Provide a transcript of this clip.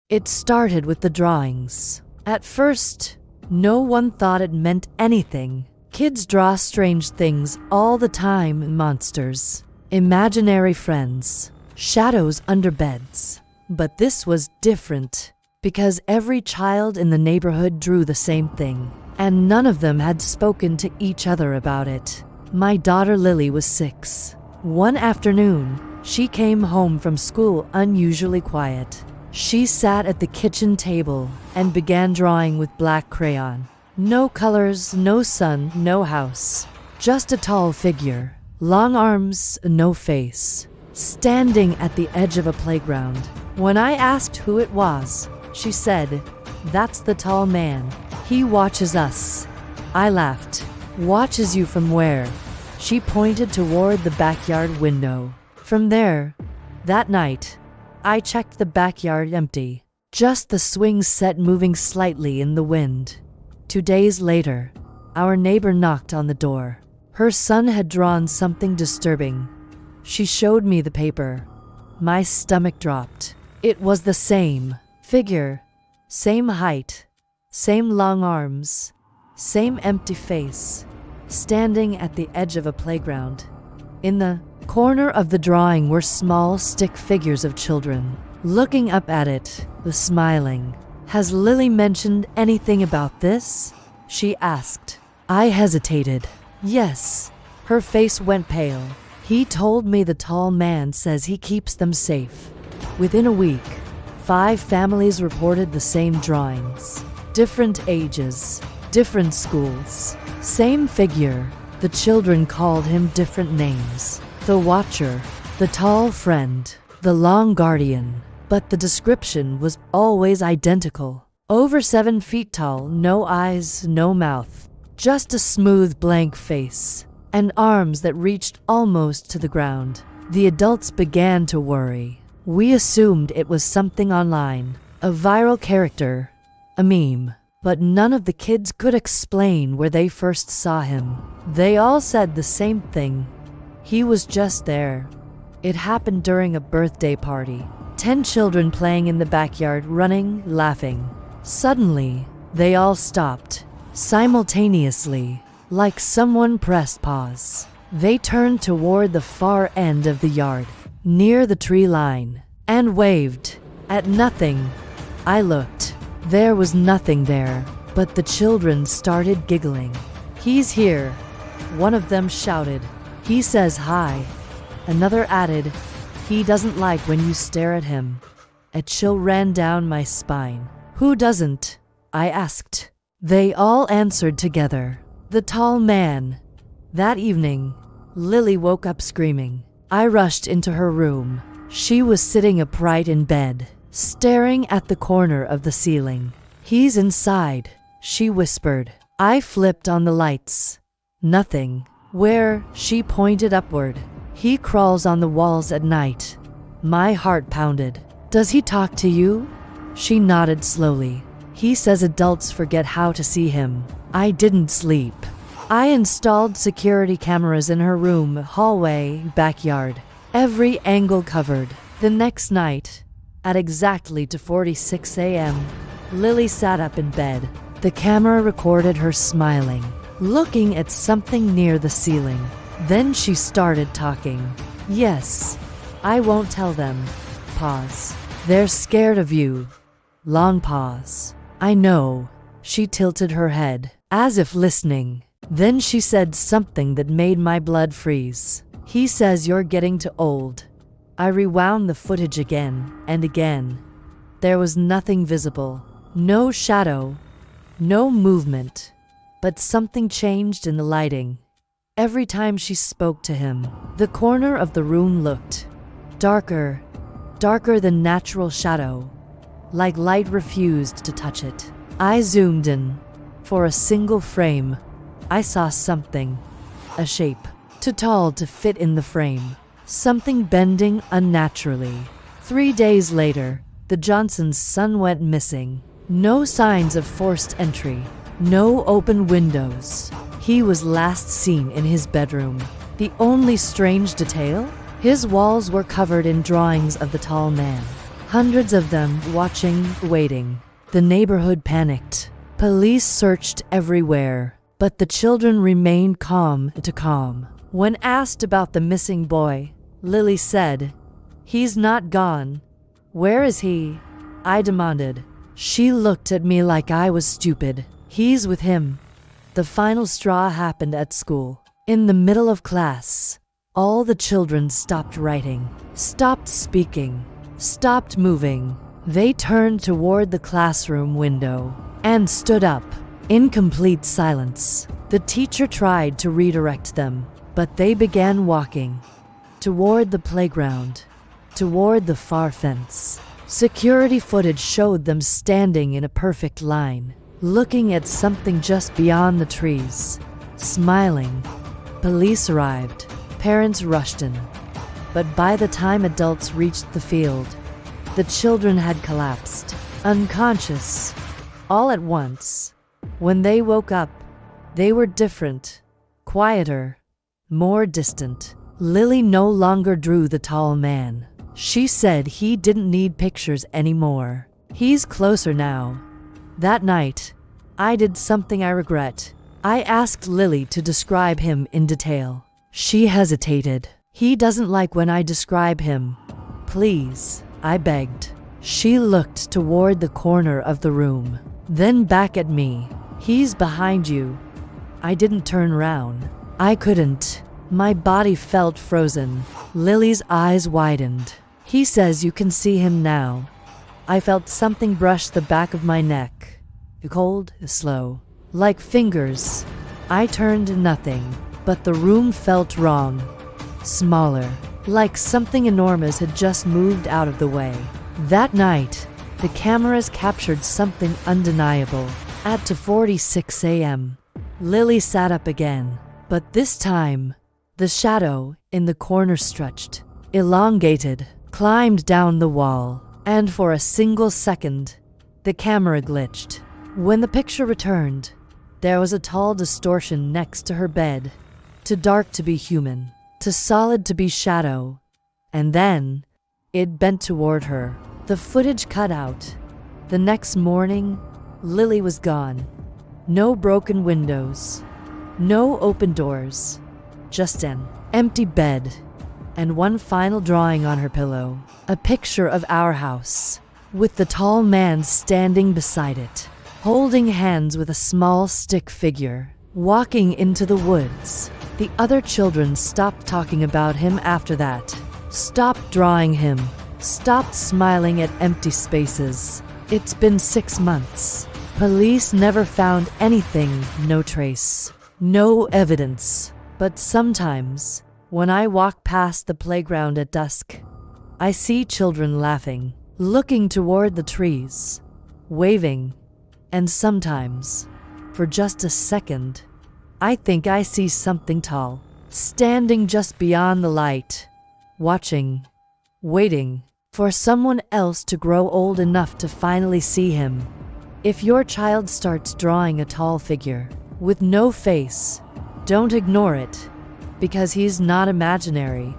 It started with the drawings. At first, no one thought it meant anything. Kids draw strange things all the time: monsters, imaginary friends, shadows under beds. But this was different, because every child in the neighborhood drew the same thing, and none of them had spoken to each other about it. My daughter Lily was 6. One afternoon, she came home from school unusually quiet. She sat at the kitchen table and began drawing with black crayon. No colors, no sun, no house. Just a tall figure, long arms, no face, standing at the edge of a playground. When I asked who it was, she said, "That's the tall man. He watches us." I laughed. "Watches you from where?" She pointed toward the backyard window. From there. That night, I checked the backyard empty. Just the swing set moving slightly in the wind. 2 days later, our neighbor knocked on the door. Her son had drawn something disturbing. She showed me the paper. My stomach dropped. It was the same figure, same height, same long arms, same empty face, standing at the edge of a playground. In the corner of the drawing were small stick figures of children, looking up at it, smiling. "Has Lily mentioned anything about this?" she asked. I hesitated. "Yes." Her face went pale. "He told me the tall man says he keeps them safe." Within a week, 5 families reported the same drawings. Different ages, different schools, same figure. The children called him different names. The Watcher, the Tall Friend, the Long Guardian. But the description was always identical. Over 7 feet tall, no eyes, no mouth. Just a smooth blank face, and arms that reached almost to the ground. The adults began to worry. We assumed it was something online, a viral character, a meme. But none of the kids could explain where they first saw him. They all said the same thing. He was just there. It happened during a birthday party. 10 children playing in the backyard, running, laughing. Suddenly, they all stopped, simultaneously, like someone pressed pause. They turned toward the far end of the yard, near the tree line, and waved at nothing. I looked. There was nothing there, but the children started giggling. "He's here," one of them shouted. "He says hi." Another added, "He doesn't like when you stare at him." A chill ran down my spine. "Who doesn't?" I asked. They all answered together. "The tall man." That evening, Lily woke up screaming. I rushed into her room. She was sitting upright in bed, staring at the corner of the ceiling. "He's inside," she whispered. I flipped on the lights. Nothing. "Where?" She pointed upward. "He crawls on the walls at night." My heart pounded. "Does he talk to you?" She nodded slowly. "He says adults forget how to see him." I didn't sleep. I installed security cameras in her room, hallway, backyard. Every angle covered. The next night, at exactly 2:46 a.m., Lily sat up in bed. The camera recorded her smiling, looking at something near the ceiling. Then she started talking. "Yes, I won't tell them." Pause. "They're scared of you." Long pause. "I know." She tilted her head, as if listening. Then she said something that made my blood freeze. "He says you're getting too old." I rewound the footage again and again. There was nothing visible. No shadow. No movement. But something changed in the lighting. Every time she spoke to him, the corner of the room looked darker, darker than natural shadow, like light refused to touch it. I zoomed in. For a single frame, I saw something. A shape, too tall to fit in the frame. Something bending unnaturally. 3 days later, the Johnsons' son went missing. No signs of forced entry. No open windows. He was last seen in his bedroom. The only strange detail? His walls were covered in drawings of the tall man. Hundreds of them watching, waiting. The neighborhood panicked. Police searched everywhere, but the children remained calm. When asked about the missing boy, Lily said, "He's not gone." "Where is he?" I demanded. She looked at me like I was stupid. "He's with him." The final straw happened at school. In the middle of class, all the children stopped writing, stopped speaking, stopped moving. They turned toward the classroom window and stood up in complete silence. The teacher tried to redirect them, but they began walking toward the playground, toward the far fence. Security footage showed them standing in a perfect line, looking at something just beyond the trees, smiling. Police arrived. Parents rushed in. But by the time adults reached the field, the children had collapsed, unconscious, all at once. When they woke up, they were different, quieter, more distant. Lily no longer drew the tall man. She said he didn't need pictures anymore. He's closer now. That night, I did something I regret. I asked Lily to describe him in detail. She hesitated. "He doesn't like when I describe him. Please," I begged. She looked toward the corner of the room, then back at me. "He's behind you." I didn't turn around. I couldn't. My body felt frozen. Lily's eyes widened. "He says you can see him now." I felt something brush the back of my neck. Cold, slow, like fingers. I turned nothing, but the room felt wrong. Smaller, like something enormous had just moved out of the way. That night, the cameras captured something undeniable. At 2:46 a.m., Lily sat up again, but this time, the shadow in the corner stretched, elongated, climbed down the wall, and for a single second, the camera glitched. When the picture returned, there was a tall distortion next to her bed, too dark to be human, too solid to be shadow, and then it bent toward her. The footage cut out. The next morning, Lily was gone. No broken windows, no open doors, just an empty bed, and one final drawing on her pillow, a picture of our house, with the tall man standing beside it, holding hands with a small stick figure, walking into the woods. The other children stopped talking about him after that, stopped drawing him, stopped smiling at empty spaces. It's been 6 months. Police never found anything, no trace, no evidence. But sometimes, when I walk past the playground at dusk, I see children laughing, looking toward the trees, waving, and sometimes, for just a second, I think I see something tall, standing just beyond the light, watching, waiting for someone else to grow old enough to finally see him. If your child starts drawing a tall figure with no face, don't ignore it, because he's not imaginary.